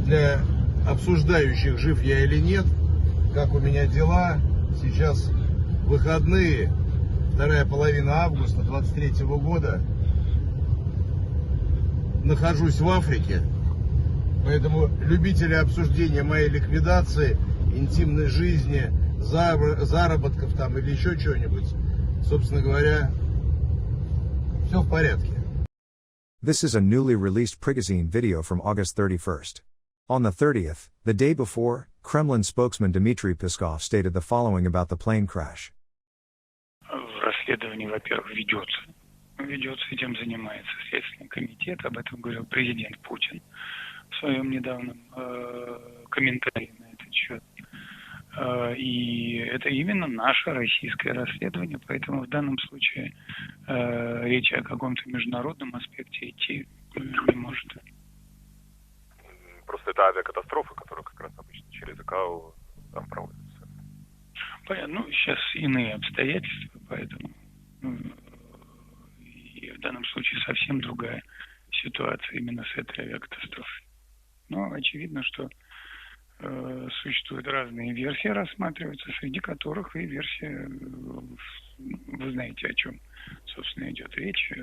для обсуждающих, жив я или нет, как у меня дела. Сейчас выходные, вторая половина августа 23 года. Нахожусь в Африке, поэтому любители обсуждения моей ликвидации, интимной жизни, заработков там или еще чего-нибудь, собственно говоря, все в порядке. This is a newly released Prigozhin video from August 31st. On the 30th, the day before, Kremlin spokesman Dmitry Peskov stated the following about the plane crash. Расследование, во-первых, ведется. Этим занимается Следственный комитет, об этом говорил президент Путин в своем недавнем комментарии на этот счет. И это именно наше российское расследование, поэтому в данном случае речи о каком-то международном аспекте идти не может. Просто это авиакатастрофа, которая как раз обычно через ИКАО там проводится. Понятно. Ну, сейчас иные обстоятельства, поэтому и в данном случае совсем другая ситуация именно с этой авиакатастрофой. Но очевидно, что существуют разные версии, рассматриваются, среди которых и версия, вы знаете, о чем, собственно, идет речь,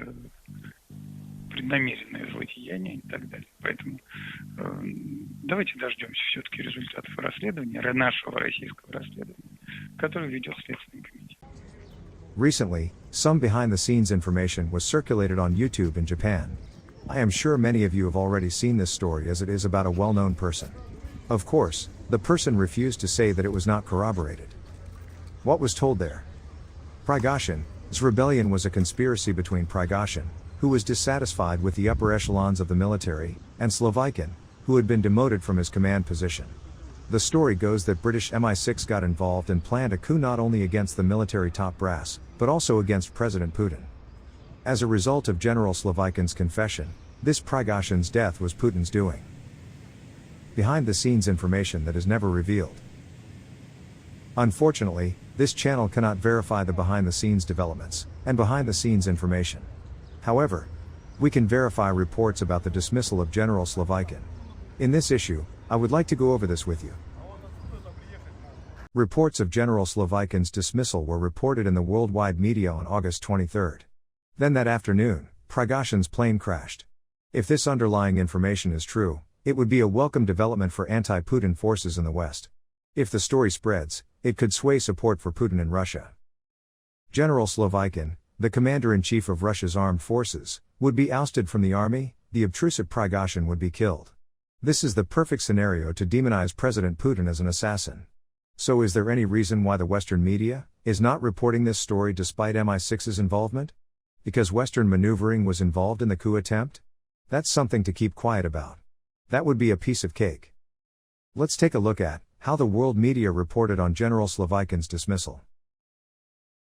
преднамеренное злодеяние и так далее. Поэтому давайте дождемся все-таки результатов расследования, нашего российского расследования, которое ведет Следственный комитет. Recently, some behind-the-scenes information was circulated on YouTube in Japan. I am sure many of you have already seen this story as it is about a well-known person. Of course, the person refused to say that it was not corroborated. What was told there? Prigozhin's rebellion was a conspiracy between Prigozhin, who was dissatisfied with the upper echelons of the military, and Surovikin, who had been demoted from his command position. The story goes that British MI6 got involved and planned a coup not only against the military top brass, but also against President Putin. As a result of General Surovikin's confession, this Prigozhin's death was Putin's doing. Behind-the-scenes information that is never revealed. Unfortunately, this channel cannot verify the behind-the-scenes developments, and behind-the-scenes information. However, we can verify reports about the dismissal of General Surovikin. In this issue, I would like to go over this with you. Reports of General Surovikin's dismissal were reported in the worldwide media on August 23. Then that afternoon, Prigozhin's plane crashed. If this underlying information is true, it would be a welcome development for anti-Putin forces in the West. If the story spreads, it could sway support for Putin in Russia. General Surovikin, the commander-in-chief of Russia's armed forces, would be ousted from the army, the obtrusive Prigozhin would be killed. This is the perfect scenario to demonize President Putin as an assassin. So is there any reason why the Western media is not reporting this story despite MI6's involvement? Because Western maneuvering was involved in the coup attempt? That's something to keep quiet about. That would be a piece of cake. Let's take a look at how the world media reported on General Surovikin's dismissal.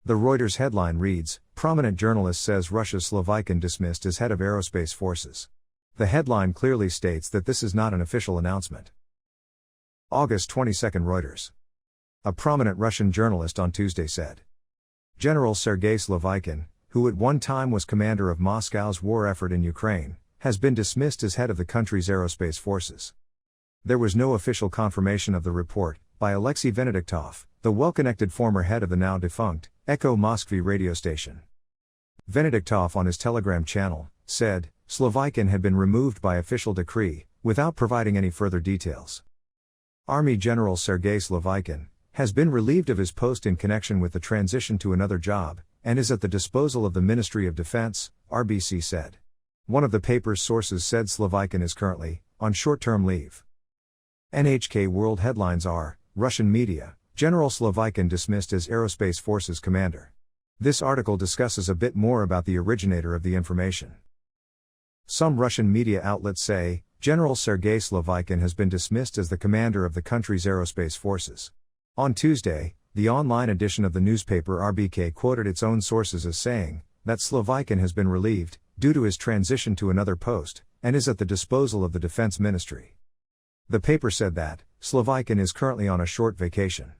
The Reuters headline reads, "Prominent journalist says Russia's Surovikin dismissed as head of aerospace forces." The headline clearly states that this is not an official announcement. August 22 Reuters. A prominent Russian journalist on Tuesday said, General Sergei Surovikin, who at one time was commander of Moscow's war effort in Ukraine, has been dismissed as head of the country's aerospace forces. There was no official confirmation of the report, by Alexei Venediktov, the well-connected former head of the now-defunct Echo Moskvy radio station. Venediktov on his Telegram channel said, Surovikin had been removed by official decree, without providing any further details. Army General Sergei Surovikin has been relieved of his post in connection with the transition to another job, and is at the disposal of the Ministry of Defense, RBC said. One of the paper's sources said Surovikin is currently on short-term leave. NHK World headlines are, Russian media, General Surovikin dismissed as Aerospace Forces commander. This article discusses a bit more about the originator of the information. Some Russian media outlets say, General Sergei Surovikin has been dismissed as the commander of the country's aerospace forces. On Tuesday, the online edition of the newspaper RBK quoted its own sources as saying, that Surovikin has been relieved, due to his transition to another post, and is at the disposal of the Defense Ministry. The paper said that, Surovikin is currently on a short vacation.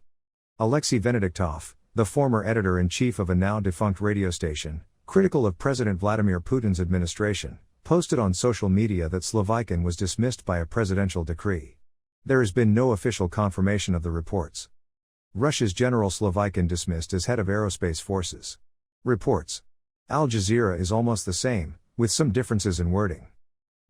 Alexei Venediktov, the former editor-in-chief of a now-defunct radio station, critical of President Vladimir Putin's administration, posted on social media that Surovikin was dismissed by a presidential decree. There has been no official confirmation of the reports. Russia's General Surovikin dismissed as head of aerospace forces. Reports. Al Jazeera is almost the same, with some differences in wording.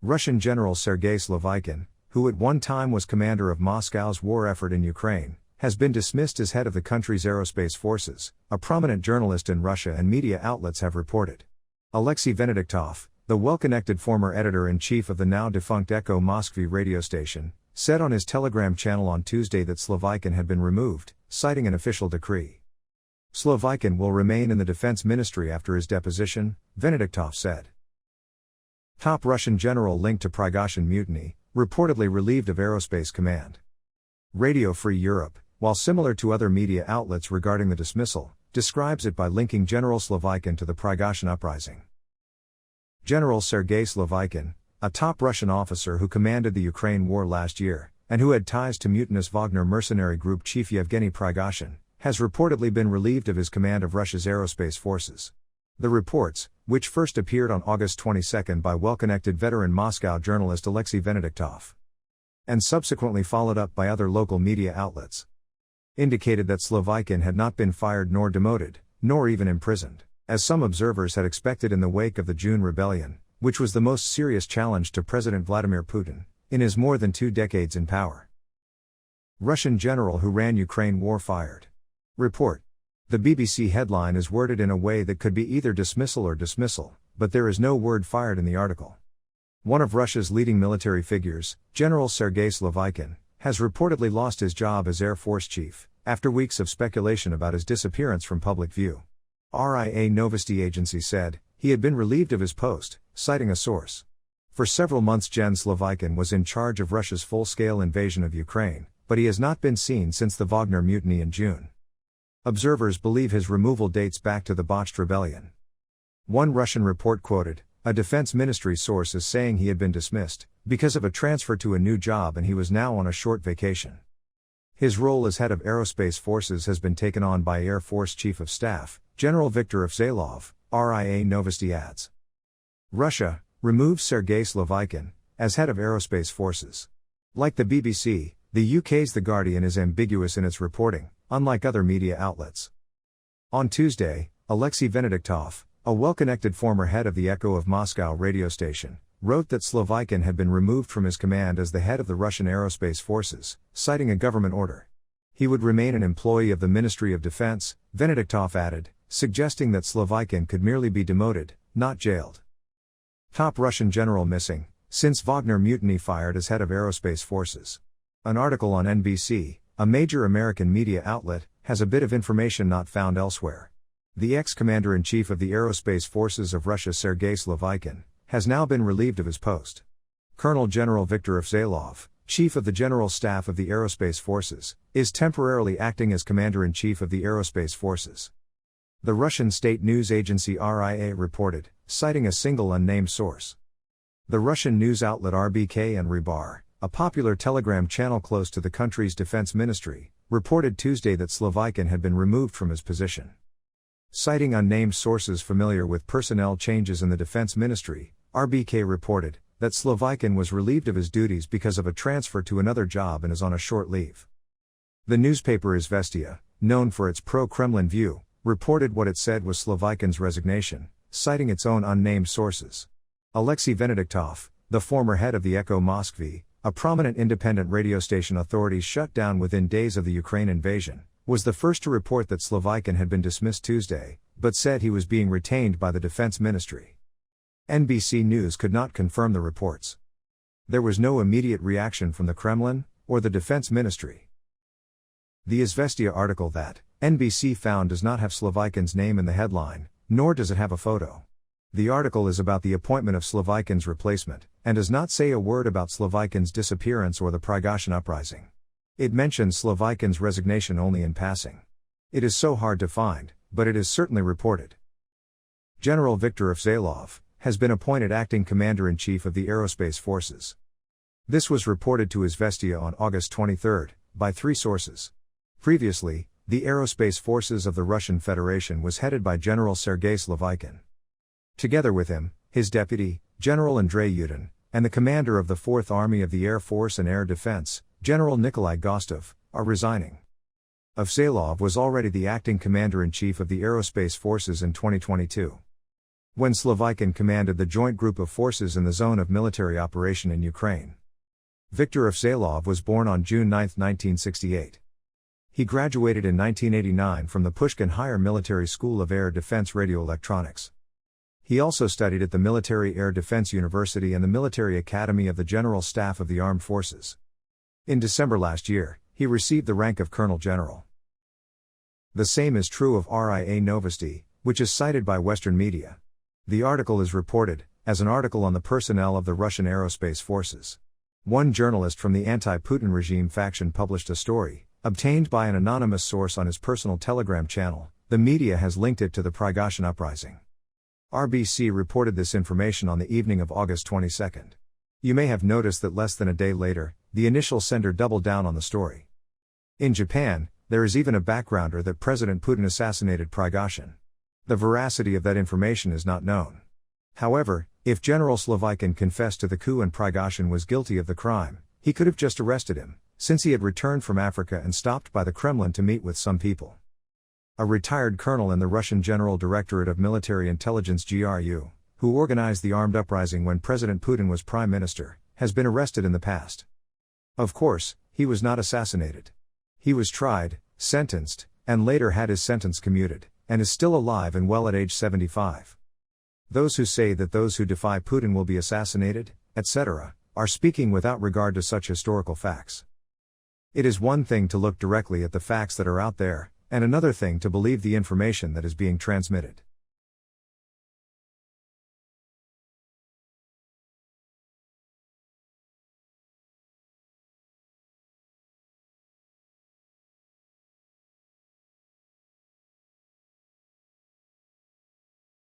Russian General Sergei Surovikin, who at one time was commander of Moscow's war effort in Ukraine, has been dismissed as head of the country's aerospace forces, a prominent journalist in Russia and media outlets have reported. Alexei Venediktov, the well-connected former editor-in-chief of the now-defunct Echo Moskvy radio station, said on his Telegram channel on Tuesday that Surovikin had been removed, citing an official decree. Surovikin will remain in the defense ministry after his deposition, Venediktov said. Top Russian general linked to Prigozhin mutiny, reportedly relieved of aerospace command. Radio Free Europe, while similar to other media outlets regarding the dismissal, describes it by linking General Surovikin to the Prigozhin uprising. General Sergei Surovikin, a top Russian officer who commanded the Ukraine war last year, and who had ties to mutinous Wagner mercenary group chief Yevgeny Prigozhin, has reportedly been relieved of his command of Russia's aerospace forces. The reports, which first appeared on August 22 by well-connected veteran Moscow journalist Alexei Venediktov, and subsequently followed up by other local media outlets, indicated that Surovikin had not been fired nor demoted, nor even imprisoned, as some observers had expected in the wake of the June rebellion, which was the most serious challenge to President Vladimir Putin, in his more than 2 decades in power. Russian general who ran Ukraine war fired. Report. The BBC headline is worded in a way that could be either dismissal or dismissal, but there is no word fired in the article. One of Russia's leading military figures, General Sergei Surovikin, has reportedly lost his job as Air Force chief, after weeks of speculation about his disappearance from public view. RIA Novosti agency said, he had been relieved of his post, citing a source. For several months Gen Surovikin was in charge of Russia's full-scale invasion of Ukraine, but he has not been seen since the Wagner mutiny in June. Observers believe his removal dates back to the botched rebellion. One Russian report quoted a defense ministry source as saying he had been dismissed because of a transfer to a new job and he was now on a short vacation. His role as head of aerospace forces has been taken on by Air Force Chief of Staff, General Viktor Avzalov, RIA Novosti adds. Russia removes Sergei Surovikin as head of aerospace forces. Like the BBC, the UK's The Guardian is ambiguous in its reporting, unlike other media outlets. On Tuesday, Alexei Venediktov, a well-connected former head of the Echo of Moscow radio station, wrote that Surovikin had been removed from his command as the head of the Russian aerospace forces, citing a government order. He would remain an employee of the Ministry of Defense, Venediktov added, suggesting that Surovikin could merely be demoted, not jailed. Top Russian general missing, since Wagner mutiny fired as head of aerospace forces. An article on NBC, a major American media outlet, has a bit of information not found elsewhere. The ex-commander-in-chief of the aerospace forces of Russia Sergei Surovikin has now been relieved of his post. Colonel General Viktor Avzalov, chief of the General Staff of the Aerospace Forces, is temporarily acting as commander-in-chief of the Aerospace Forces. The Russian state news agency RIA reported, citing a single unnamed source. The Russian news outlet RBK and Rybar, a popular Telegram channel close to the country's defense ministry, reported Tuesday that Surovikin had been removed from his position. Citing unnamed sources familiar with personnel changes in the defense ministry, RBK reported that Surovikin was relieved of his duties because of a transfer to another job and is on a short leave. The newspaper Izvestia, known for its pro-Kremlin view, reported what it said was Surovikin's resignation, citing its own unnamed sources. Alexei Venediktov, the former head of the Echo Moskvy, a prominent independent radio station authorities shut down within days of the Ukraine invasion, was the first to report that Surovikin had been dismissed Tuesday, but said he was being retained by the Defense Ministry. NBC News could not confirm the reports. There was no immediate reaction from the Kremlin or the Defense Ministry. The Izvestia article that NBC found does not have Surovikin's name in the headline, nor does it have a photo. The article is about the appointment of Surovikin's replacement, and does not say a word about Surovikin's disappearance or the Prigozhin uprising. It mentions Surovikin's resignation only in passing. It is so hard to find, but it is certainly reported. General Viktor Avzalov has been appointed acting commander-in-chief of the aerospace forces. This was reported to Izvestia on August 23 by 3 sources. Previously, the aerospace forces of the Russian Federation was headed by General Sergei Surovikin. Together with him, his deputy, General Andrei Yudin, and the commander of the 4th Army of the Air Force and Air Defense, General Nikolai Gostov, are resigning. Avsalov was already the acting commander-in-chief of the Aerospace Forces in 2022. When Surovikin commanded the joint group of forces in the zone of military operation in Ukraine. Viktor Avsalov was born on June 9, 1968. He graduated in 1989 from the Pushkin Higher Military School of Air Defense Radioelectronics. He also studied at the Military Air Defense University and the Military Academy of the General Staff of the Armed Forces. In December last year, he received the rank of Colonel General. The same is true of RIA Novosti, which is cited by Western media. The article is reported as an article on the personnel of the Russian Aerospace Forces. One journalist from the anti-Putin regime faction published a story, obtained by an anonymous source on his personal Telegram channel. The media has linked it to the Prigozhin uprising. RBC reported this information on the evening of August 22. You may have noticed that less than a day later, the initial sender doubled down on the story. In Japan, there is even a backgrounder that President Putin assassinated Prigozhin. The veracity of that information is not known. However, if General Surovikin confessed to the coup and Prigozhin was guilty of the crime, he could have just arrested him, since he had returned from Africa and stopped by the Kremlin to meet with some people. A retired colonel in the Russian General Directorate of Military Intelligence GRU, who organized the armed uprising when President Putin was prime minister, has been arrested in the past. Of course, he was not assassinated. He was tried, sentenced, and later had his sentence commuted, and is still alive and well at age 75. Those who say that those who defy Putin will be assassinated, etc., are speaking without regard to such historical facts. It is one thing to look directly at the facts that are out there, and another thing to believe the information that is being transmitted.